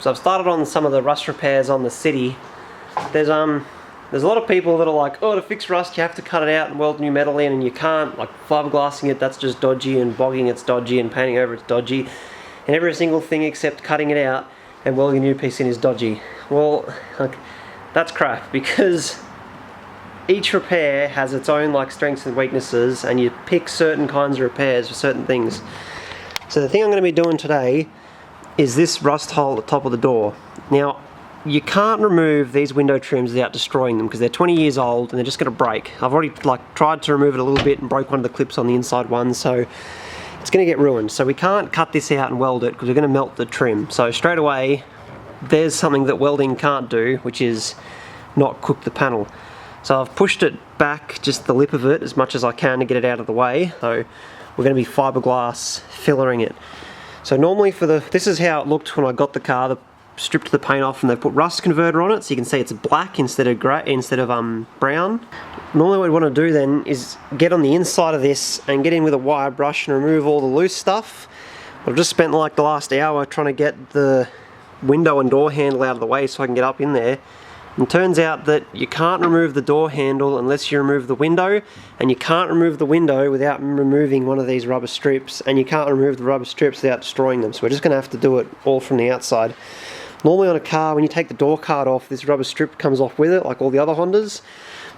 So I've started on some of the rust repairs on the City. There's a lot of people that are like, oh, to fix rust you have to cut it out and weld new metal in, and you can't. Like fiberglassing it, that's just dodgy, and bogging it's dodgy, and painting over it's dodgy, and every single thing except cutting it out and welding a new piece in is dodgy. Well, like, that's crap, because each repair has its own like strengths and weaknesses, and you pick certain kinds of repairs for certain things. So the thing I'm going to be doing today is this rust hole at the top of the door. Now, you can't remove these window trims without destroying them, because they're 20 years old and they're just going to break. I've already tried to remove it a little bit and broke one of the clips on the inside one, so it's going to get ruined. So we can't cut this out and weld it, because we're going to melt the trim. So straight away, there's something that welding can't do, which is not cook the panel. So I've pushed it back, just the lip of it, as much as I can to get it out of the way. So we're going to be fiberglass fillering it. So normally this is how it looked when I got the car. They stripped the paint off and they put rust converter on it, so you can see it's black instead of grey, brown. Normally what we want to do then is get on the inside of this and get in with a wire brush and remove all the loose stuff. I've just spent like the last hour trying to get the window and door handle out of the way so I can get up in there. And it turns out that you can't remove the door handle unless you remove the window, and you can't remove the window without removing one of these rubber strips, and you can't remove the rubber strips without destroying them. So we're just going to have to do it all from the outside. Normally on a car, when you take the door card off, this rubber strip comes off with it, like all the other Hondas.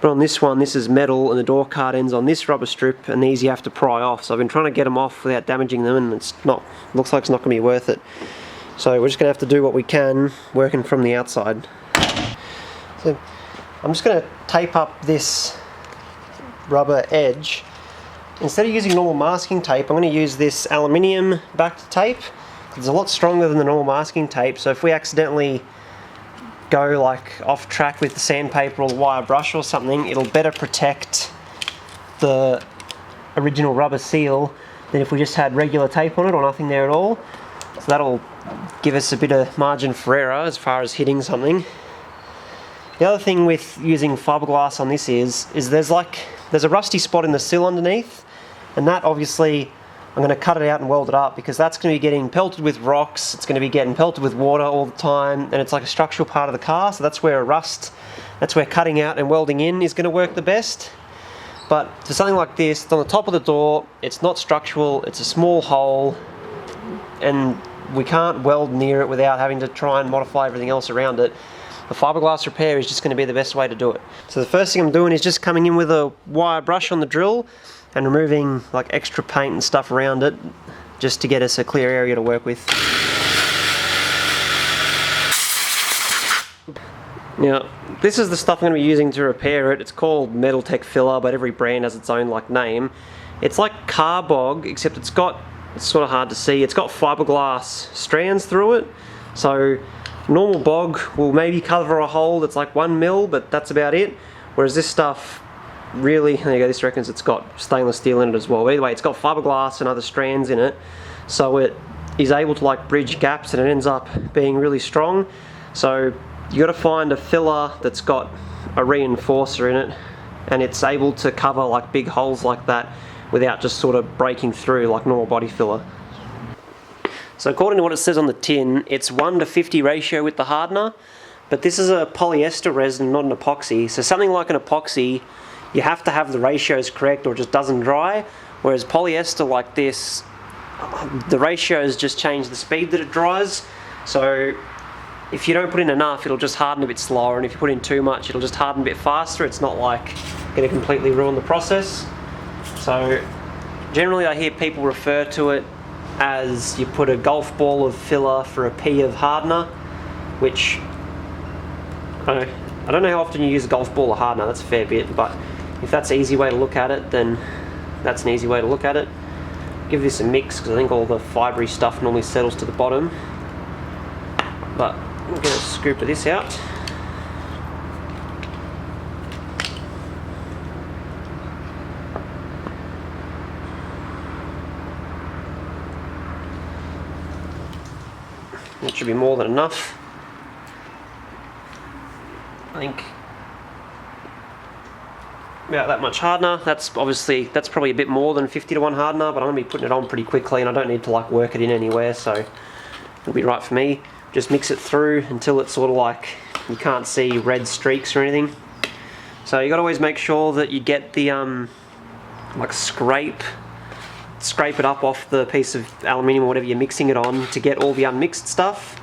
But on this one, this is metal, and the door card ends on this rubber strip, and these you have to pry off. So I've been trying to get them off without damaging them, and looks like it's not going to be worth it. So we're just going to have to do what we can, working from the outside. So I'm just going to tape up this rubber edge. Instead of using normal masking tape, I'm going to use this aluminium backed tape. It's a lot stronger than the normal masking tape, so if we accidentally go like off track with the sandpaper or the wire brush or something, it'll better protect the original rubber seal than if we just had regular tape on it or nothing there at all. So that'll give us a bit of margin for error as far as hitting something. The other thing with using fiberglass on this is there's a rusty spot in the sill underneath, and that obviously I'm going to cut it out and weld it up, because that's going to be getting pelted with rocks, it's going to be getting pelted with water all the time, and it's like a structural part of the car, so that's where cutting out and welding in is going to work the best. But for something like this, it's on the top of the door, it's not structural, it's a small hole, and we can't weld near it without having to try and modify everything else around it. The fiberglass repair is just going to be the best way to do it. So the first thing I'm doing is just coming in with a wire brush on the drill and removing like extra paint and stuff around it, just to get us a clear area to work with. Now, this is the stuff I'm going to be using to repair it. It's called Metal Tech Filler, but every brand has its own like name. It's like carbog, except it's sort of hard to see. It's got fiberglass strands through it. So normal bog will maybe cover a hole that's like 1 mil, but that's about it. Whereas this stuff really, there you go, this reckons it's got stainless steel in it as well. But anyway, it's got fiberglass and other strands in it, so it is able to like bridge gaps, and it ends up being really strong. So you got to find a filler that's got a reinforcer in it, and it's able to cover like big holes like that without just sort of breaking through like normal body filler. So according to what it says on the tin, it's 1:50 ratio with the hardener, but this is a polyester resin, not an epoxy. So something like an epoxy, you have to have the ratios correct or it just doesn't dry, whereas polyester like this, the ratios just change the speed that it dries. So if you don't put in enough, it'll just harden a bit slower, and if you put in too much, it'll just harden a bit faster. It's not like going to completely ruin the process. So generally I hear people refer to it as you put a golf ball of filler for a pea of hardener, which I don't know how often you use a golf ball of hardener. That's a fair bit, but if that's an easy way to look at it, then that's an easy way to look at it. Give this a mix, because I think all the fibery stuff normally settles to the bottom. But I'm going to scoop this out. That should be more than enough. I think about that much hardener. That's probably a bit more than 50:1 hardener, but I'm going to be putting it on pretty quickly, and I don't need to like work it in anywhere, so it'll be right for me. just mix it through until it's sort of like you can't see red streaks or anything. So you got to always make sure that you get the like scrape it up off the piece of aluminium or whatever you're mixing it on to get all the unmixed stuff.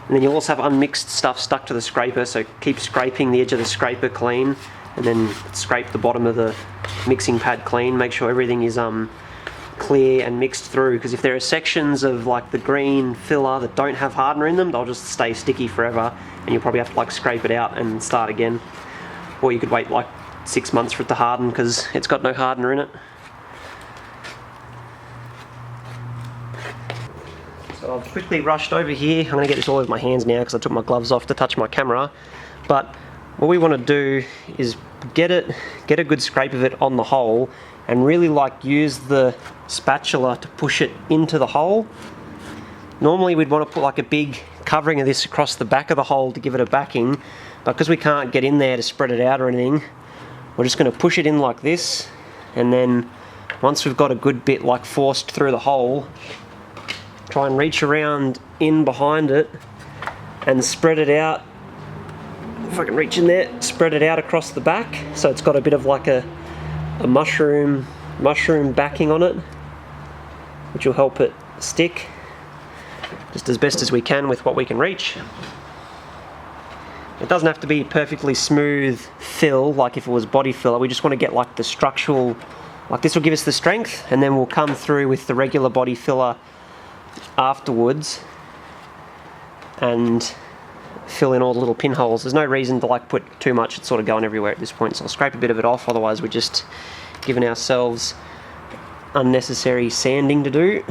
And then you'll also have unmixed stuff stuck to the scraper, so keep scraping the edge of the scraper clean, and then scrape the bottom of the mixing pad clean. Make sure everything is clear and mixed through, because if there are sections of like the green filler that don't have hardener in them, they'll just stay sticky forever, and you'll probably have to like scrape it out and start again. Or you could wait like 6 months for it to harden because it's got no hardener in it. So I've quickly rushed over here. I'm going to get this all over my hands now because I took my gloves off to touch my camera. But what we want to do is get a good scrape of it on the hole, and really like use the spatula to push it into the hole. Normally we'd want to put like a big covering of this across the back of the hole to give it a backing, but because we can't get in there to spread it out or anything, we're just going to push it in like this, and then once we've got a good bit like forced through the hole, try and reach around in behind it and spread it out. If I can reach in there, spread it out across the back so it's got a bit of like a mushroom backing on it, which will help it stick just as best as we can with what we can reach. It doesn't have to be perfectly smooth fill like if it was body filler. We just want to get like the structural, like this will give us the strength, and then we'll come through with the regular body filler afterwards and fill in all the little pinholes. There's no reason to like put too much, it's sort of going everywhere at this point, so I'll scrape a bit of it off, otherwise we're just giving ourselves unnecessary sanding to do.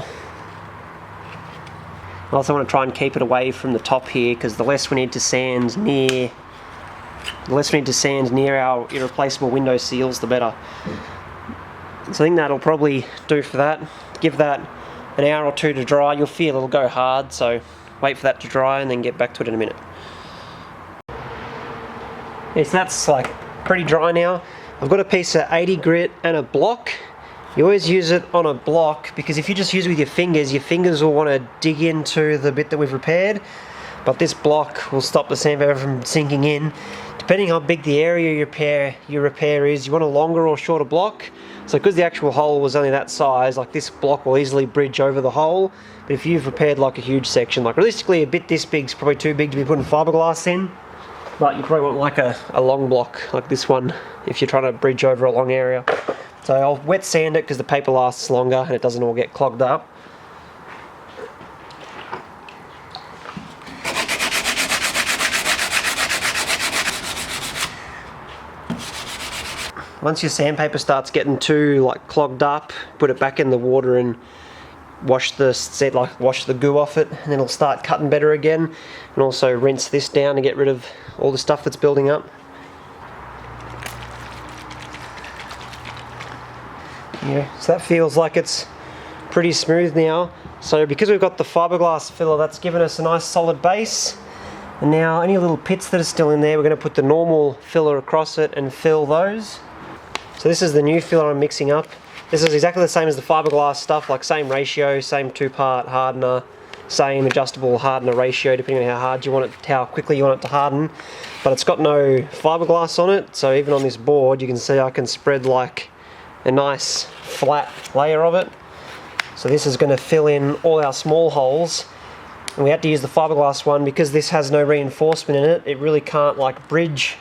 I also want to try and keep it away from the top here, because the less we need to sand near our irreplaceable window seals, the better. So I think that'll probably do for that. Give that an hour or two to dry. You'll feel it'll go hard, so wait for that to dry and then get back to it in a minute. Yeah, so that's like pretty dry now. I've got a piece of 80 grit and a block. You always use it on a block, because if you just use it with your fingers will want to dig into the bit that we've repaired, but this block will stop the sandpaper from sinking in. Depending how big the area your repair is, you want a longer or shorter block. So because the actual hole was only that size, like this block will easily bridge over the hole. But if you've repaired like a huge section, like realistically a bit this big is probably too big to be putting fiberglass in, but you probably want like a long block like this one if you're trying to bridge over a long area. So I'll wet sand it because the paper lasts longer and it doesn't all get clogged up. Once your sandpaper starts getting too like clogged up, put it back in the water and wash the goo off it, and then it'll start cutting better again. And also rinse this down to get rid of all the stuff that's building up. Yeah, so that feels like it's pretty smooth now. So because we've got the fiberglass filler, that's given us a nice solid base. And now any little pits that are still in there, we're going to put the normal filler across it and fill those. So this is the new filler I'm mixing up. This is exactly the same as the fiberglass stuff, like same ratio, same 2-part hardener, same adjustable hardener ratio depending on how hard you want it, how quickly you want it to harden. But it's got no fiberglass on it, so even on this board you can see I can spread like a nice flat layer of it. So this is going to fill in all our small holes, and we had to use the fiberglass one because this has no reinforcement in it. It really can't like bridge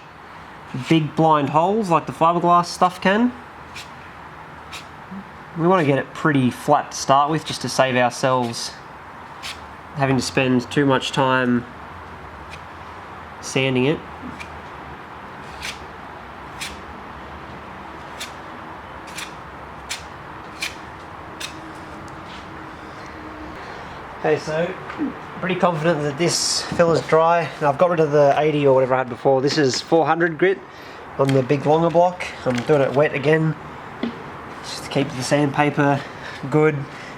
big blind holes like the fiberglass stuff can. We want to get it pretty flat to start with, just to save ourselves having to spend too much time sanding it. Okay, so pretty confident that this filler's dry. And I've got rid of the 80 or whatever I had before. This is 400 grit on the big longer block. I'm doing it wet again, just to keep the sandpaper good,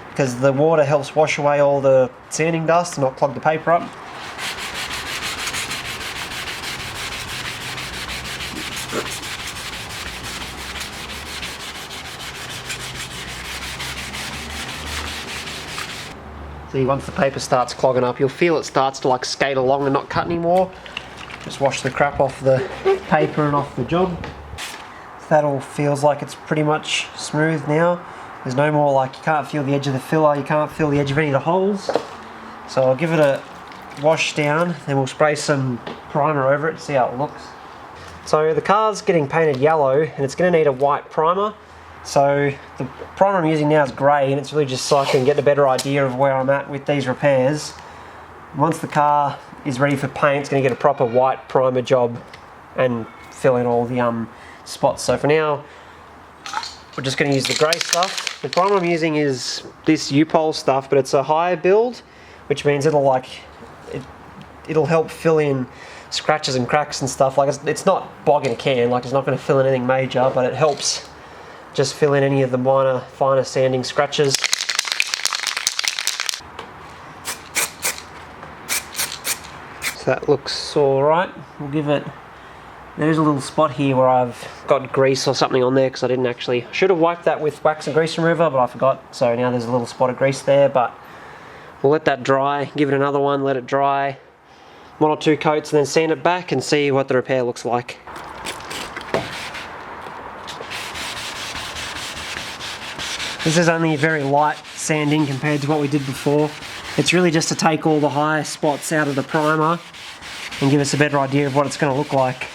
because the water helps wash away all the sanding dust and not clog the paper up. See, once the paper starts clogging up, you'll feel it starts to like skate along and not cut anymore. Just wash the crap off the paper and off the job. So that all feels like it's pretty much smooth now. There's no more like, you can't feel the edge of the filler, you can't feel the edge of any of the holes. So I'll give it a wash down, then we'll spray some primer over it, see how it looks. So the car's getting painted yellow and it's going to need a white primer. So the primer I'm using now is grey, and it's really just so I can get a better idea of where I'm at with these repairs. Once the car is ready for paint, it's going to get a proper white primer job and fill in all the spots. So for now, we're just going to use the grey stuff. The primer I'm using is this U-Pole stuff, but it's a higher build, which means it'll help fill in scratches and cracks and stuff. Like it's not bogging a can, like it's not going to fill in anything major, but it helps just fill in any of the minor, finer sanding scratches. So that looks alright. We'll give it, there's a little spot here where I've got grease or something on there because I didn't actually, I should have wiped that with wax and grease remover, but I forgot. So now there's a little spot of grease there, but we'll let that dry, give it another one, let it dry, 1 or 2 coats, and then sand it back and see what the repair looks like. This is only a very light sanding compared to what we did before. It's really just to take all the high spots out of the primer and give us a better idea of what it's going to look like.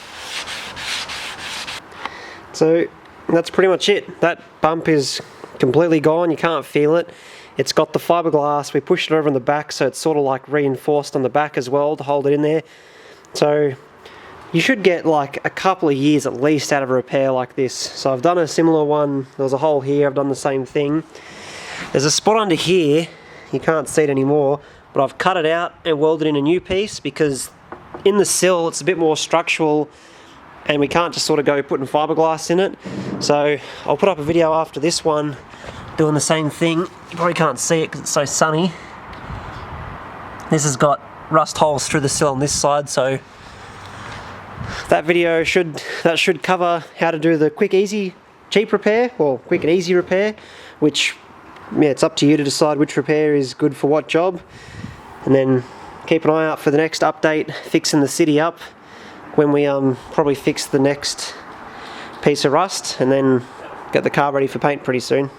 So that's pretty much it. That bump is completely gone, you can't feel it. It's got the fiberglass, we pushed it over on the back, so it's sort of like reinforced on the back as well to hold it in there. So you should get like a couple of years at least out of a repair like this. So I've done a similar one, there was a hole here, I've done the same thing. There's a spot under here, you can't see it anymore, but I've cut it out and welded in a new piece because in the sill it's a bit more structural and we can't just sort of go putting fiberglass in it. So I'll put up a video after this one doing the same thing. You probably can't see it because it's so sunny. This has got rust holes through the sill on this side, so that video should cover how to do the quick, easy, cheap repair, or quick and easy repair, which, yeah, it's up to you to decide which repair is good for what job. And then keep an eye out for the next update, fixing the city up, when we probably fix the next piece of rust, and then get the car ready for paint pretty soon.